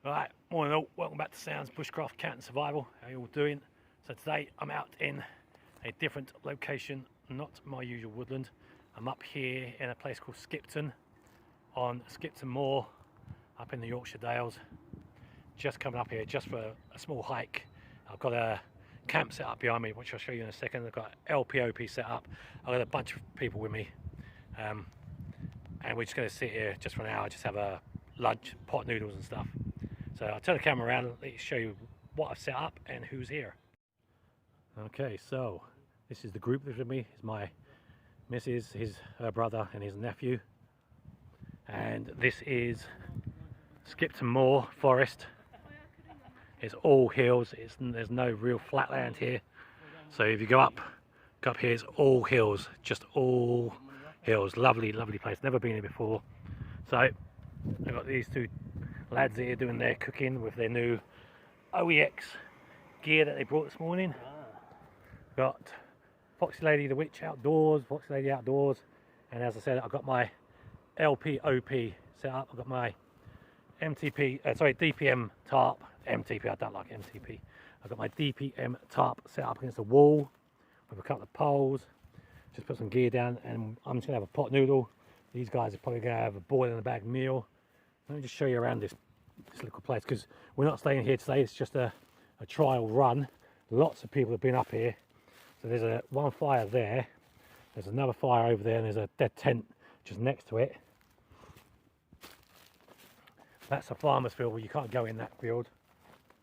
Right, morning all, welcome back to Sounds Bushcraft Cat and Survival. How you all doing? So today I'm out in a different location, not my usual woodland. I'm up here in a place called Skipton, on Skipton Moor, up in the Yorkshire Dales. Just coming up here just for a small hike. I've got a camp set up behind me, which I'll show you in a second. I've got LPOP set up. I've got a bunch of people with me. And we're just going to sit here just for an hour, just have a lunch, pot noodles and stuff. So I'll turn the camera around and let you show you what I've set up and who's here. Okay, so this is the group that's with me. It's my missus, her brother and his nephew. And this is Skipton Moor Forest. It's all hills, there's no real flat land here. So if you go up here, it's all hills, just all hills. Lovely, lovely place, never been here before. So I've got these two lads here doing their cooking with their new OEX gear that they brought this morning. Got Foxy Lady the Witch outdoors, Foxy Lady outdoors, and as I said, I've got my LPOP set up. I've got my DPM tarp, MTP, I don't like MTP. I've got my DPM tarp set up against the wall with a couple of poles. Just put some gear down and I'm just gonna have a pot noodle. These guys are probably gonna have a boil in the bag meal. Let me just show you around this little place, because we're not staying here today. It's just a trial run. Lots of people have been up here. So there's one fire there. There's another fire over there, and there's a dead tent just next to it. That's a farmer's field where you can't go in that field.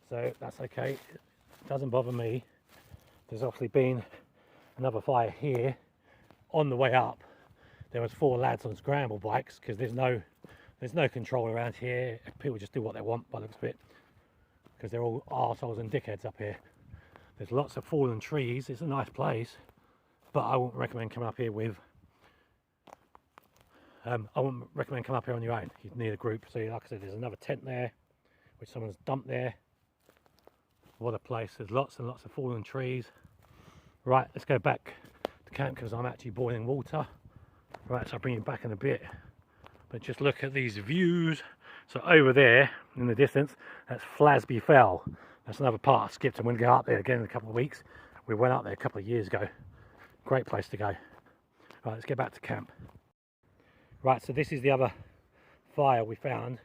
So that's okay. It doesn't bother me. There's obviously been another fire here. On the way up, there was 4 lads on scramble bikes, because there's no control around here. People just do what they want by the looks of it, because they're all arseholes and dickheads up here. There's lots of fallen trees. It's a nice place, but I wouldn't recommend coming up here with I wouldn't recommend coming up here on your own. You'd need a group. So like I said, there's another tent there which someone's dumped there. What a place. There's lots and lots of fallen trees. Right, let's go back to camp because I'm actually boiling water. Right, so I'll bring you back in a bit. But just look at these views. So over there in the distance, that's Flasby Fell. That's another part of Skipton. We'll go up there again in a couple of weeks. We went up there a couple of years ago. Great place to go. Right, let's get back to camp. Right, so this is the other fire we found.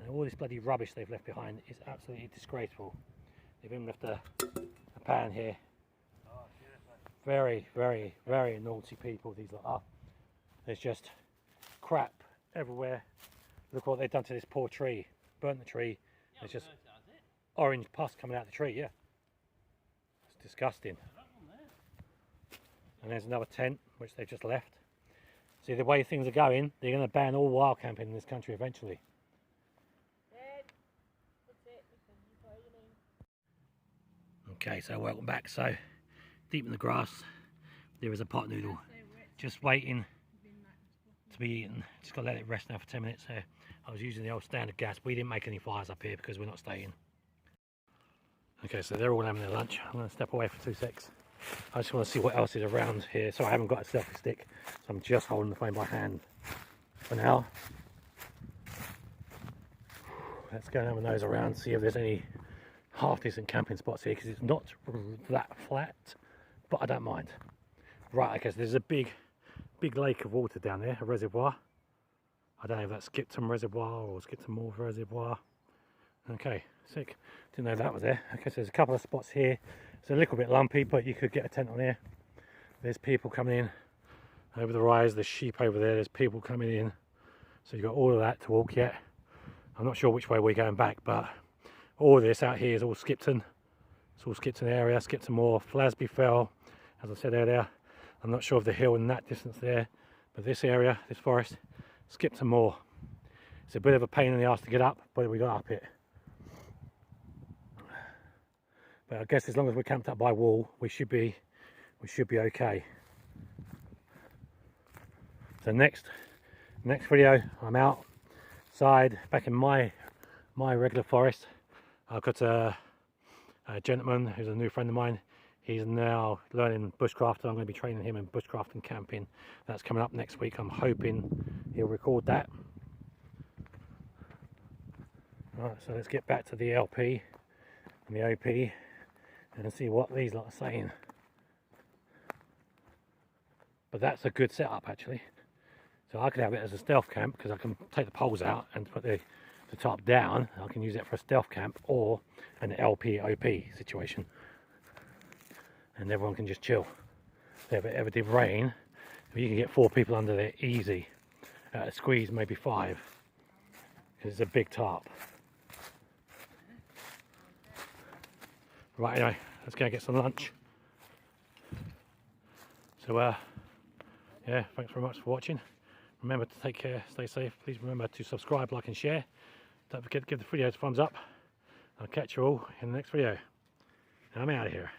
And all this bloody rubbish they've left behind is absolutely disgraceful. They've even left a pan here. Very, very, very naughty people, these lot are. There's just crap everywhere. Look what they've done to this poor tree. Burnt the tree. There's just orange pus coming out of the tree, yeah. It's disgusting. And there's another tent which they've just left. See, the way things are going, they're going to ban all wild camping in this country eventually. Okay, so welcome back. So deep in the grass there is a pot noodle just waiting to be eaten. Just got to let it rest now for 10 minutes. So I was using the old standard gas. We didn't make any fires up here because we're not staying. Okay, so they're all having their lunch. I'm going to step away for 2 secs. I just want to see what else is around here. So I haven't got a selfie stick, so I'm just holding the phone by hand for now. Let's go and have a nose around, see if there's any half decent camping spots here, because it's not that flat, but I don't mind. Right, okay, so there's a big lake of water down there, a reservoir. I don't know if that's Skipton Reservoir or Skipton Moor Reservoir. Okay, sick. Didn't know that was there. Okay, so there's a couple of spots here. It's a little bit lumpy, but you could get a tent on here. There's people coming in over the rise. There's sheep over there. There's people coming in. So you've got all of that to walk yet. I'm not sure which way we're going back, but all this out here is all Skipton. It's all Skipton area, Skipton Moor, Flasby Fell. As I said earlier, I'm not sure of the hill in that distance there, but this area, this forest, Skipton Moor. It's a bit of a pain in the arse to get up, but we got up it. But I guess as long as we're camped up by wall, we should be okay. So next video, I'm outside back in my regular forest. I've got a gentleman who's a new friend of mine. He's now learning bushcraft, so I'm going to be training him in bushcraft and camping. That's coming up next week. I'm hoping he'll record that. Right, so let's get back to the LP and the OP and see what these lot are saying. But that's a good setup actually. So I could have it as a stealth camp because I can take the poles out and put the top down. I can use it for a stealth camp or an LP OP situation, and everyone can just chill. If it ever did rain, you can get 4 people under there easy. A squeeze maybe 5 because it's a big tarp. Right, anyway, let's go get some lunch. So yeah, thanks very much for watching. Remember to take care, stay safe. Please remember to subscribe, like and share. Don't forget to give the video a thumbs up. I'll catch you all in the next video. And I'm out of here.